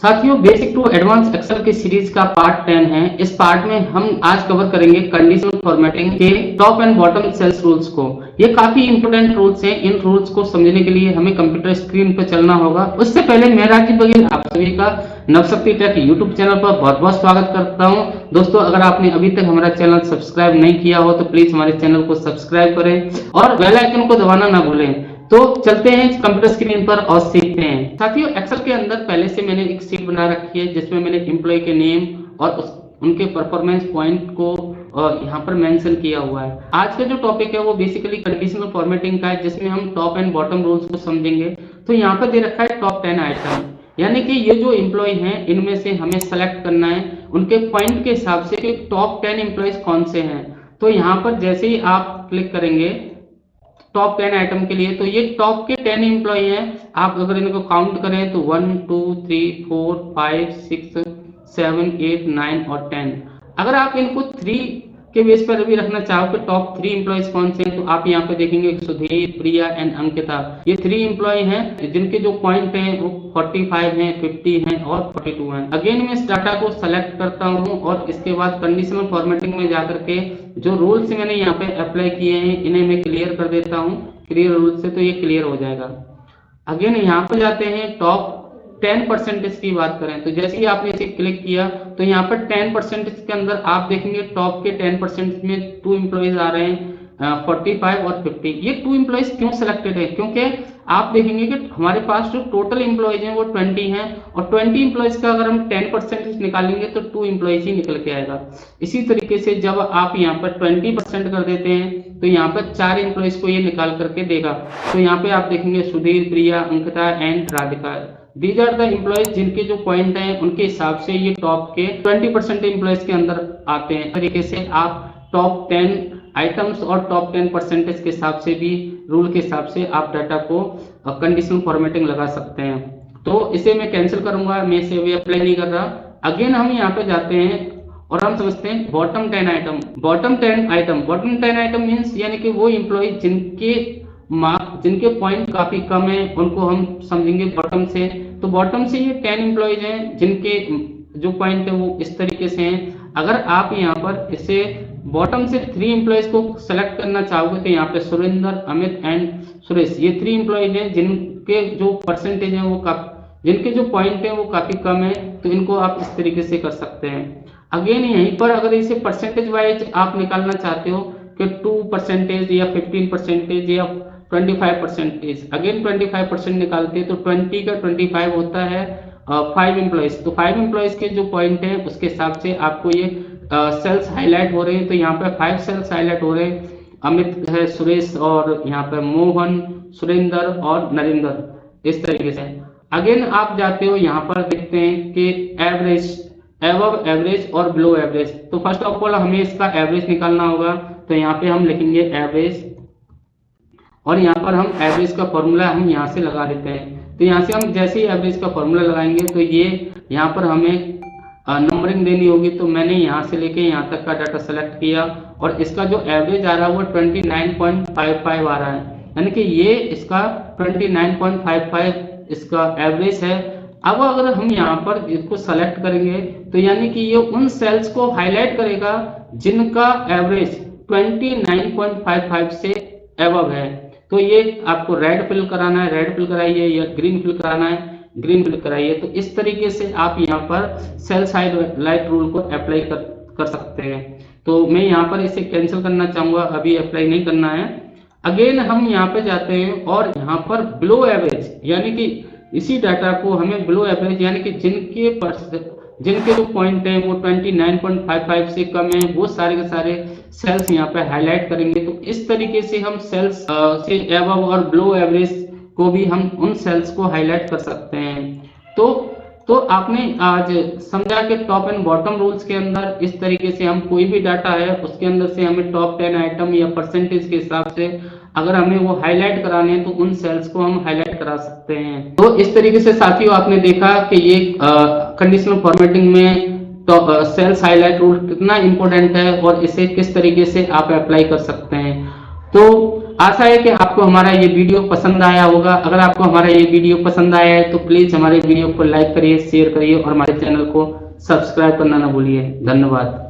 साथियों, basic to advance Excel की series का पार्ट 10 है। इस पार्ट में हम आज कवर करेंगे कंडीशनल फॉर्मेटिंग के top and bottom cells rules को। ये काफी इंपोर्टेंट रूल्स हैं। इन रूल्स को समझने के लिए हमें कंप्यूटर स्क्रीन पर चलना होगा। उससे पहले मैं राजीव बघेल आप सभी का नवशक्ति टेक यूट्यूब चैनल पर बहुत बहुत स्वागत करता हूं। दोस्तों, अगर आपने अभी तक हमारा चैनल सब्सक्राइब नहीं किया हो तो प्लीज हमारे चैनल को सब्सक्राइब करें और बेल आइकन को दबाना ना भूलें। तो चलते हैं कंप्यूटर स्क्रीन पर और सीखते हैं। साथियों, एक्सेल के अंदर पहले से मैंने एक शीट बना रखी है जिसमें मैंने एम्प्लॉय के नेम और उनके परफॉर्मेंस पॉइंट को यहाँ पर मेंशन किया हुआ है। आज का जो टॉपिक है वो बेसिकली कंडीशनल फॉर्मेटिंग का है, जिसमें हम टॉप एंड बॉटम रूल्स को समझेंगे। तो यहाँ पर दे रखा है टॉप 10 आइटम, यानी कि ये जो एम्प्लॉय हैं इनमें से हमें सेलेक्ट करना है उनके पॉइंट के हिसाब से कि टॉप 10 एम्प्लॉयज कौन से हैं। तो यहाँ पर जैसे ही आप क्लिक करेंगे टॉप 10 आइटम के लिए, तो ये टॉप के 10 एम्प्लॉय हैं। आप अगर इनको काउंट करें तो 1 2 3 4 5 6 7 8 9 और 10। अगर आप इनको 3 के बेस पर भी रखना चाहो कि टॉप 3 एम्प्लॉयज कौन से हैं, तो आप यहाँ पे देखेंगे सुधीर, प्रिया एंड अंकिता। ये 3 एम्प्लॉय हैं जिनके जो पॉइंट हैं वो 45 हैं, 50 हैं और 42 हैं। अगेन मैं इस डाटा को सेलेक्ट करता हूँ और इसके बाद कंडीशनल फॉर्मेटिंग में जाकर के जो रूल्स मैंने यहाँ पे अप्लाई किए हैं इन्हें मैं क्लियर कर देता हूँ क्लियर रूल से, तो ये क्लियर हो जाएगा। अगेन यहाँ पे जाते हैं टॉप 10% की बात करें तो जैसे ही आपने इसे क्लिक किया तो यहाँ पर 10% के अंदर आप देखेंगे टॉप के 10% में 2 एम्प्लॉयज आ रहे हैं, 45 और 50। ये 2 एम्प्लॉयज क्यों सिलेक्टेड है? क्योंकि आप देखेंगे कि हमारे पास जो टोटल एम्प्लॉयज हैं वो 20 हैं और 20 एम्प्लॉयज का अगर हम 10% निकालेंगे तो 2 एम्प्लॉयज ही निकल के आएगा। इसी तरीके से जब आप यहाँ पर 20% कर देते हैं तो यहाँ पर 4 एम्प्लॉयज को ये निकाल करके देगा। तो यहाँ पे आप देखेंगे Sudhir, Priya, Ankita and Radhika. These are the employees जिनके जो पॉइंट हैं उनके हिसाब से ये टॉप के 20% एम्प्लॉयज के अंदर आते हैं। तरीके से आप टॉप 10 आइटम्स और टॉप 10% के हिसाब से भी रूल के हिसाब से आप डाटा को कंडीशनल फॉर्मेटिंग लगा सकते हैं। तो इसे मैं कैंसिल करूंगा, मैं इसे अभी अप्लाई नहीं कर रहा। अगेन हम यहाँ पे जाते हैं और हम समझते हैं bottom 10 item. Bottom 10 item means यानी कि वो एम्प्लॉय जिनके पॉइंट काफी कम है उनको हम समझेंगे बॉटम से। तो बॉटम से ये 10 एम्प्लॉयज हैं जिनके जो पॉइंट है वो इस तरीके से हैं। अगर आप यहाँ पर इसे बॉटम से 3 एम्प्लॉयज को सेलेक्ट करना चाहोगे तो यहाँ पे सुरेंद्र, अमित एंड सुरेश, ये 3 एम्प्लॉयज हैं जिनके जो परसेंटेज है वो जिनके जो पॉइंट है वो काफी कम है। तो इनको आप इस तरीके से कर सकते हैं। अगेन यहीं पर अगर इसे परसेंटेज वाइज आप निकालना चाहते हो कि 2% या 15% या 25%, अगेन 25% निकालते हैं तो 20 का 25 होता है 5 एम्प्लॉयज। तो 5 एम्प्लॉयज के जो पॉइंट है उसके हिसाब से आपको ये सेल्स हाईलाइट हो रहे हैं। तो यहाँ पे 5 सेल्स हाईलाइट हो रहे हैं, अमित है, सुरेश और यहाँ पे मोहन, सुरेंद्र और नरेंद्र, इस तरीके से। अगेन आप जाते हो यहाँ पर देखते हैं कि एवरेज, एबव एवरेज और बिलो एवरेज। तो फर्स्ट ऑफ ऑल हमें इसका एवरेज निकालना होगा। तो यहाँ पे हम लिखेंगे एवरेज और यहाँ पर हम एवरेज का फॉर्मूला हम यहाँ से लगा देते हैं। तो यहाँ से हम जैसे ही एवरेज का फॉर्मूला लगाएंगे तो ये यहाँ पर हमें नंबरिंग देनी होगी। तो मैंने यहाँ से लेके यहाँ तक का डाटा सेलेक्ट किया और इसका जो एवरेज आ रहा है वो 29.55 आ रहा है, यानी कि ये इसका 29.55 इसका एवरेज है। अब अगर हम यहाँ पर इसको सेलेक्ट करेंगे तो यानी कि ये उन सेल्स को हाईलाइट करेगा जिनका एवरेज 29.55 से एबव है। तो ये आपको रेड फिल कराना है, रेड फिल कराइए, या ग्रीन फिल कराना है, ग्रीन फिल कराइए। तो इस तरीके से आप यहाँ पर सेल्स हाईलाइट रूल को अप्लाई कर सकते हैं। तो मैं यहाँ पर इसे कैंसिल करना चाहूंगा, अभी अप्लाई नहीं करना है। अगेन हम यहाँ पे जाते हैं और यहाँ पर बिलो एवरेज, यानी कि इसी डाटा को हमें बिलो एवरेज यानी कि जिनके जो पॉइंट हैं वो 29.55 से कम है वो सारे के सारे सेल्स यहाँ पे हाईलाइट करेंगे। तो इस तरीके से हम सेल्स से एबव और बिलो एवरेज को भी हम उन सेल्स को हाईलाइट कर सकते हैं। तो आपने आज समझा कि टॉप एंड बॉटम रूल्स के अंदर इस तरीके से हम कोई भी डाटा है उसके अंदर से हमें टॉप 10 आइटम या परसेंटेज के हिसाब से अगर हमें वो हाईलाइट कराने हैं तो उन सेल्स को हम हाईलाइट करा सकते हैं। तो इस तरीके से साथियों आपने देखा कि ये कंडीशनल फॉर्मेटिंग में तो सेल्स हाईलाइट रूल कितना इंपॉर्टेंट है और इसे किस तरीके से आप अप्लाई कर सकते हैं। तो आशा है कि आपको हमारा ये वीडियो पसंद आया होगा। अगर आपको हमारा ये वीडियो पसंद आया है तो प्लीज हमारे वीडियो को लाइक करिए, शेयर करिए और हमारे चैनल को सब्सक्राइब करना ना भूलिए। धन्यवाद।